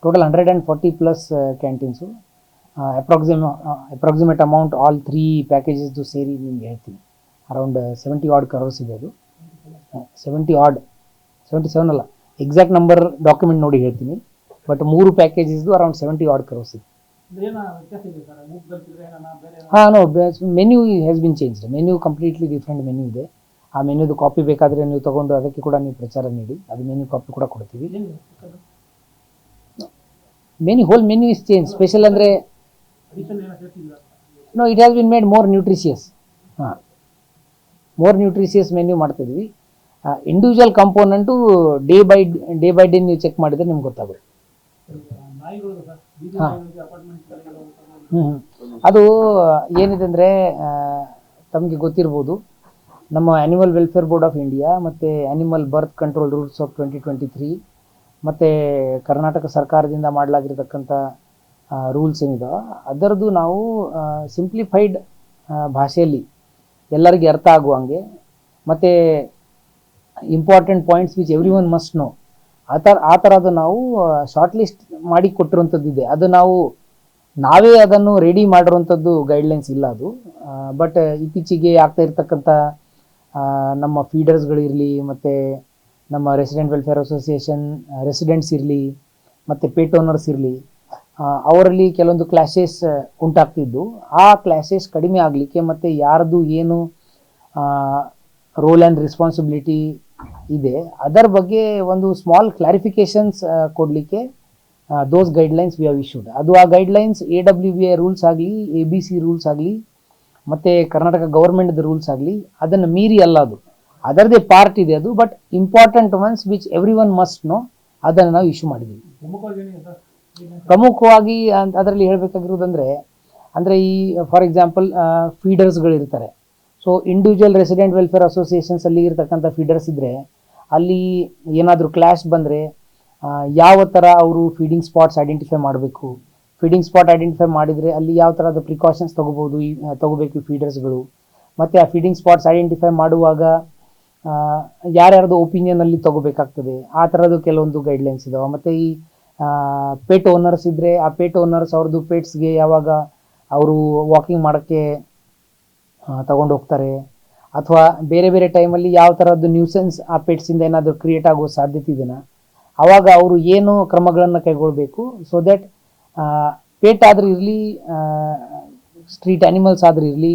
Total 140 plus canteens. Approximate amount all 3 ಪ್ಯಾಕೇಜಸ್ದು ಸೇರಿ ನಿಮ್ಗೆ ಹೇಳ್ತೀನಿ, ಅರೌಂಡ್ 70 odd crores ಇದೆ. ಅದು 77 ಅಲ್ಲ, ಎಕ್ಸಾಕ್ಟ್ ನಂಬರ್ ಡಾಕ್ಯುಮೆಂಟ್ ನೋಡಿ ಹೇಳ್ತೀನಿ, ಬಟ್ 3 ಪ್ಯಾಕೇಜಸ್ದು ಅರೌಂಡ್ 70 odd crores ಇದೆ. ಹಾಂ, no, menu has been changed. Menu completely different menu ಇದೆ. ಆ ಮೆನ್ಯೂದು ಕಾಪಿ ಬೇಕಾದರೆ ನೀವು ತೊಗೊಂಡು ಅದಕ್ಕೆ ಕೂಡ ನೀವು ಪ್ರಚಾರ ನೀಡಿ, ಅದು ಮೆನ್ಯೂ ಕಾಪಿ ಕೂಡ ಕೊಡ್ತೀವಿ. Whole menu is change. Special ಅಂದರೆ know, it has been made more nutritious. ಹಾಂ, ಮೋರ್ ನ್ಯೂಟ್ರಿಷಿಯಸ್ ಮೆನ್ಯೂ ಮಾಡ್ತಿದ್ವಿ. Individual component day by day ನೀವು ಚೆಕ್ ಮಾಡಿದರೆ ನಿಮ್ಗೆ ಗೊತ್ತಾಗುತ್ತೆ. ಹಾಂ, ಅದು ಏನಿದೆ ಅಂದರೆ, ತಮಗೆ ಗೊತ್ತಿರ್ಬೋದು, ನಮ್ಮ animal welfare board of India ಮತ್ತು animal birth control rules of 2023 ಮತ್ತು ಕರ್ನಾಟಕ ಸರ್ಕಾರದಿಂದ ಮಾಡಲಾಗಿರ್ತಕ್ಕಂಥ ರೂಲ್ಸ್ ಏನಿದೆ ಅದರದ್ದು ನಾವು ಸಿಂಪ್ಲಿಫೈಡ್ ಭಾಷೆಯಲ್ಲಿ ಎಲ್ಲರಿಗೆ ಅರ್ಥ ಆಗುವಂಗೆ ಮತ್ತು important points which every one must no ಆ ಥರದ್ದು ನಾವು ಶಾರ್ಟ್ ಲಿಸ್ಟ್ ಮಾಡಿ ಕೊಟ್ಟಿರುವಂಥದ್ದು ಇದೆ. ಅದು ನಾವೇ ಅದನ್ನು ರೆಡಿ ಮಾಡಿರುವಂಥದ್ದು ಗೈಡ್ಲೈನ್ಸ್ ಇಲ್ಲ ಅದು. ಬಟ್ ಇತ್ತೀಚೆಗೆ ಆಗ್ತಾ ಇರ್ತಕ್ಕಂಥ ನಮ್ಮ ಫೀಡರ್ಸ್ಗಳಿರಲಿ, ಮತ್ತು ನಮ್ಮ ರೆಸಿಡೆಂಟ್ ವೆಲ್ಫೇರ್ ಅಸೋಸಿಯೇಷನ್ ರೆಸಿಡೆಂಟ್ಸ್ ಇರಲಿ, ಮತ್ತು ಪೇಟ್ ಓನರ್ಸ್ ಇರಲಿ, ಅವರಲ್ಲಿ ಕೆಲವೊಂದು ಕ್ಲಾಶಸ್ ಉಂಟಾಗ್ತಿದ್ದು, ಆ ಕ್ಲಾಶಸ್ ಕಡಿಮೆ ಆಗಲಿಕ್ಕೆ ಮತ್ತು ಯಾರ್ದು ಏನು ರೋಲ್ ಆ್ಯಂಡ್ ರೆಸ್ಪಾನ್ಸಿಬಿಲಿಟಿ ಇದೆ ಅದರ ಬಗ್ಗೆ ಒಂದು ಸ್ಮಾಲ್ ಕ್ಲಾರಿಫಿಕೇಶನ್ಸ್ ಕೊಡಲಿಕ್ಕೆ ದೋಸ್ ಗೈಡ್ಲೈನ್ಸ್ ವಿ ಹ್ಯಾವ್ ಇಶ್ಯೂಡ್. ಅದು ಆ ಗೈಡ್ಲೈನ್ಸ್ AWBI ರೂಲ್ಸ್ ಆಗಲಿ, ABC ರೂಲ್ಸ್ ಆಗಲಿ, ಮತ್ತು ಕರ್ನಾಟಕ ಗೌರ್ಮೆಂಟ್ದ ರೂಲ್ಸ್ ಆಗಲಿ, ಅದನ್ನು ಮೀರಿ ಅಲ್ಲ, ಅದು ಅದರದೇ ಪಾರ್ಟ್ ಇದೆ ಅದು. But important ones which every one must know ಅದನ್ನು ನಾವು ಇಶ್ಯೂ ಮಾಡಿದ್ದೀವಿ. ಪ್ರಮುಖವಾಗಿ ಅದರಲ್ಲಿ ಹೇಳಬೇಕಾಗಿರೋದಂದರೆ, ಈ ಫಾರ್ ಎಕ್ಸಾಂಪಲ್ ಫೀಡರ್ಸ್ಗಳಿರ್ತಾರೆ. So individual resident welfare associations ಅಲ್ಲಿ ಇರ್ತಕ್ಕಂಥ ಫೀಡರ್ಸ್ ಇದ್ದರೆ, ಅಲ್ಲಿ ಏನಾದರೂ ಕ್ಲಾಶ್ ಬಂದರೆ ಯಾವ ಥರ ಅವರು ಫೀಡಿಂಗ್ ಸ್ಪಾಟ್ಸ್ ಐಡೆಂಟಿಫೈ ಮಾಡಬೇಕು, ಫೀಡಿಂಗ್ ಸ್ಪಾಟ್ ಐಡೆಂಟಿಫೈ ಮಾಡಿದರೆ ಅಲ್ಲಿ ಯಾವ ಥರದ ಪ್ರಿಕಾಷನ್ಸ್ ತಗೋಬೇಕು ಫೀಡರ್ಸ್ಗಳು, ಮತ್ತು ಆ ಫೀಡಿಂಗ್ ಸ್ಪಾಟ್ಸ್ ಐಡೆಂಟಿಫೈ ಮಾಡುವಾಗ ಯಾರ್ಯಾರ್ದು ಒಪಿನಿಯನಲ್ಲಿ ತಗೋಬೇಕಾಗ್ತದೆ, ಆ ಥರದ್ದು ಕೆಲವೊಂದು ಗೈಡ್ಲೈನ್ಸ್ ಇದಾವೆ. ಮತ್ತು ಈ ಪೇಟ್ ಓನರ್ಸ್ ಇದ್ದರೆ, ಆ ಪೇಟ್ ಓನರ್ಸ್ ಅವ್ರದ್ದು ಪೇಟ್ಸ್ಗೆ ಯಾವಾಗ ಅವರು ವಾಕಿಂಗ್ ಮಾಡೋಕ್ಕೆ ತಗೊಂಡು ಹೋಗ್ತಾರೆ, ಅಥವಾ ಬೇರೆ ಬೇರೆ ಟೈಮಲ್ಲಿ ಯಾವ ಥರದ್ದು ನ್ಯೂಸೆನ್ಸ್ ಆ ಪೆಟ್ಸಿಂದ ಏನಾದರೂ ಕ್ರಿಯೇಟ್ ಆಗೋ ಸಾಧ್ಯತೆ ಇದೆಯಾ, ಆವಾಗ ಅವರು ಏನು ಕ್ರಮಗಳನ್ನು ಕೈಗೊಳ್ಳಬೇಕು. ಸೊ ದ್ಯಾಟ್ ಪೇಟ್ ಆದರೂ ಇರಲಿ, ಸ್ಟ್ರೀಟ್ ಆ್ಯನಿಮಲ್ಸ್ ಆದರೂ ಇರಲಿ,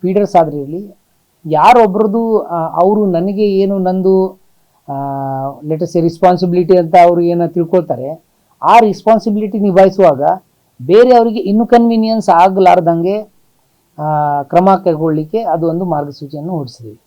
ಫೀಡರ್ಸ್ ಆದರೂ ಇರಲಿ, ಯಾರೊಬ್ರದ್ದು ಅವರು ನನಗೆ ಏನು ನಂದು ಲೆಟಸ್ ರೆಸ್ಪಾನ್ಸಿಬಿಲಿಟಿ ಅಂತ ಅವರು ಏನೋ ತಿಳ್ಕೊಳ್ತಾರೆ, ಆ ರೆಸ್ಪಾನ್ಸಿಬಿಲಿಟಿ ನಿಭಾಯಿಸುವಾಗ ಬೇರೆಯವರಿಗೆ ಇನ್ಕನ್ವೀನಿಯನ್ಸ್ ಆಗಲಾರ್ದಂಗೆ ಕ್ರಮ ಕೈಗೊಳ್ಳಲಿಕ್ಕೆ ಅದು ಒಂದು ಮಾರ್ಗಸೂಚಿಯನ್ನು ಹೊರಡಿಸಿದ್ದೀವಿ.